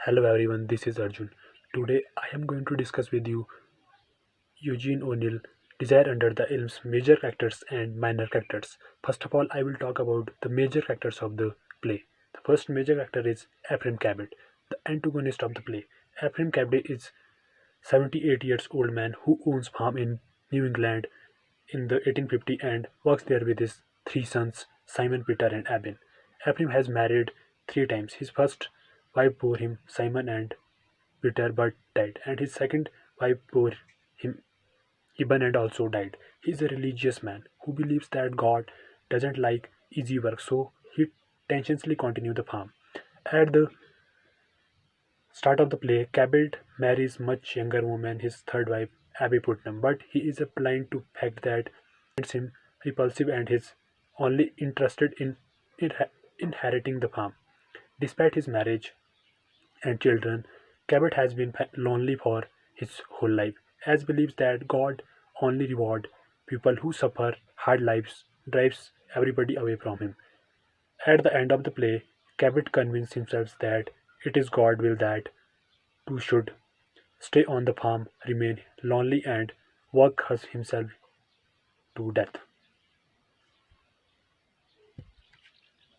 Hello everyone, this is aRJUN. Today I am going to discuss with you Eugene O'Neill, Desire Under the Ilm's major characters and minor characters. First of all, I will talk about the major characters of the play. The first major character is Ephraim Cabot, the antagonist of the play. Ephraim Cabot is 78 years old man who owns farm in New England in the 1850 and works there with his three sons, Simon, Peter, and Abin. Ephraim has married three times. His first wife bore him Simon and Peter but died, and his second wife bore him Ibn and also died. He is a religious man who believes that God doesn't like easy work, so he tenaciously continues the farm. At the start of the play, Cabot marries much younger woman, his third wife, Abby Putnam, but he is blind to fact that finds him repulsive and is only interested in inheriting the farm. Despite his marriage and children, Cabot has been lonely for his whole life, as believes that God only reward people who suffer hard lives, drives everybody away from him. At the end of the play, Cabot convinces himself that it is God's will that two should stay on the farm, remain lonely, and work himself to death.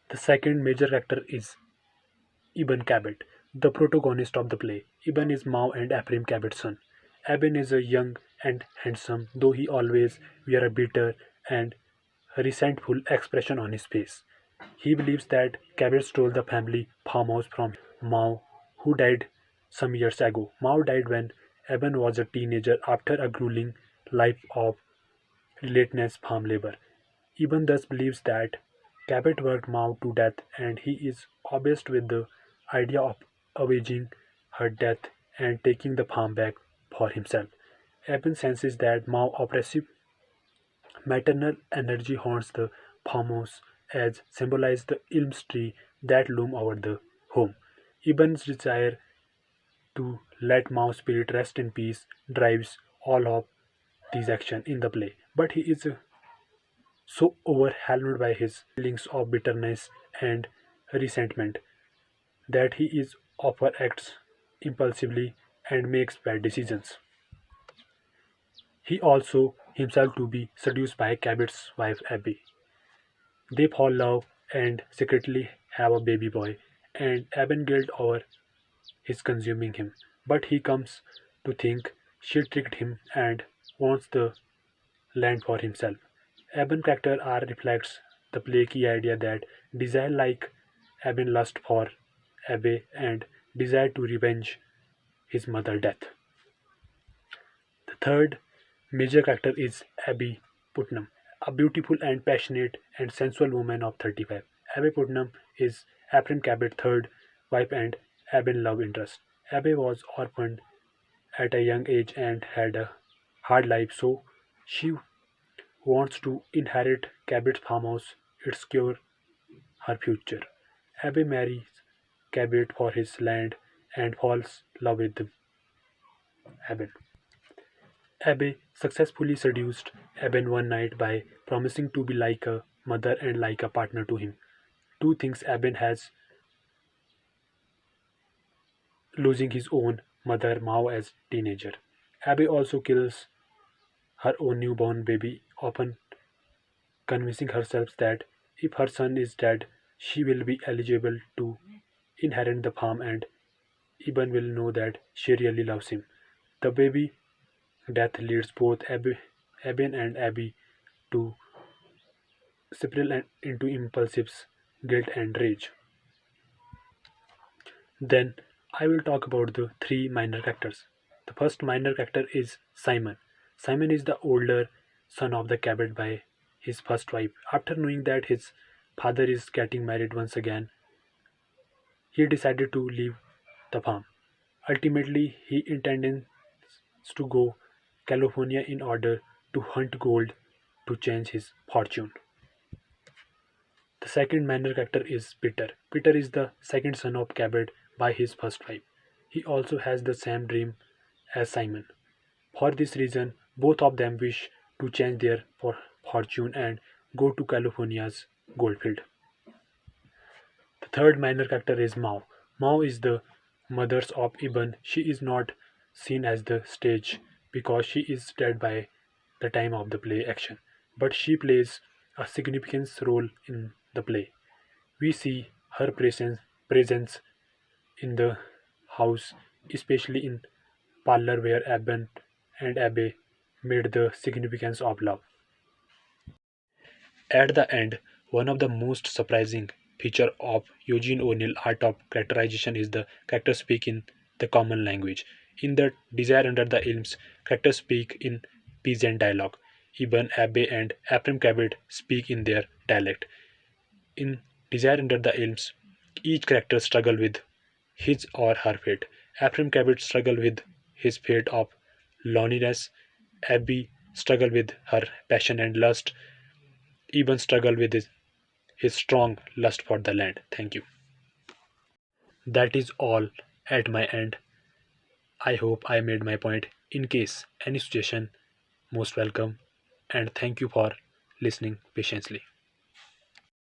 The second major character is Ibn Cabot, the protagonist of the play. Ibn is Mao and Ephraim Cabot's son. Ibn is a young and handsome, though he always wears a bitter and resentful expression on his face. He believes that Cabot stole the family farmhouse from Mao, who died some years ago. Mao died when Ibn was a teenager after a grueling life of relentless farm labor. Ibn thus believes that Cabot worked Mao to death, and he is obsessed with the idea of avenging her death and taking the farm back for himself. Ibn senses that Mao's oppressive maternal energy haunts the farmhouse, as symbolized the ilms tree that loom over the home. Ibn's desire to let Mao's spirit rest in peace drives all of these actions in the play, but he is so overwhelmed by his feelings of bitterness and resentment that he is often acts impulsively and makes bad decisions. He also himself to be seduced by Cabot's wife Abby. They fall in love and secretly have a baby boy, and Abin guilt over his consuming him. But he comes to think she tricked him and wants the land for himself. Abin character R reflects the play key idea that desire like Abin lust for Abbe and desire to revenge his mother death. The third major character is Abby Putnam, a beautiful and passionate and sensual woman of 35. Abby Putnam is Ephraim Cabot's third wife and Abby's love interest. Abby was orphaned at a young age and had a hard life, so she wants to inherit Cabot's farmhouse. It secure her future. Abby marries Cabot for his land and falls in love with Abby. Abe successfully seduced Eben one night by promising to be like a mother and like a partner to him. Two things Eben has losing his own mother Mao as teenager. Abe also kills her own newborn baby, often convincing herself that if her son is dead, she will be eligible to inherit the farm and Eben will know that she really loves him. The baby death leads both Eben and Abby to spiral into impulsive guilt and rage. Then I will talk about the three minor characters. The first minor character is Simon. Simon is the older son of the Cabot by his first wife. After knowing that his father is getting married once again, he decided to leave the farm. Ultimately, he intends to go California in order to hunt gold to change his fortune. The second minor character is Peter. Peter is the second son of Cabot by his first wife. He also has the same dream as Simon. For this reason, both of them wish to change their fortune and go to California's goldfield. The third minor character is Mao. Mao is the Mothers of Ibn, she is not seen as the stage because she is dead by the time of the play action, but she plays a significant role in the play. We see her presence in the house, especially in parlor where Abban and Abbe made the significance of love. At the end, one of the most surprising feature of Eugene O'Neill art of characterization is the characters speak in the common language. In the Desire Under the Elms, characters speak in peasant dialogue. Ibn, Abbe, and Ephraim Cabot speak in their dialect. In Desire Under the Elms, each character struggle with his or her fate. Ephraim Cabot struggle with his fate of loneliness. Abby struggle with her passion and lust. Even struggle with his strong lust for the land. Thank you. That is all at my end. I hope I made my point. In case any suggestion, most welcome, and thank you for listening patiently.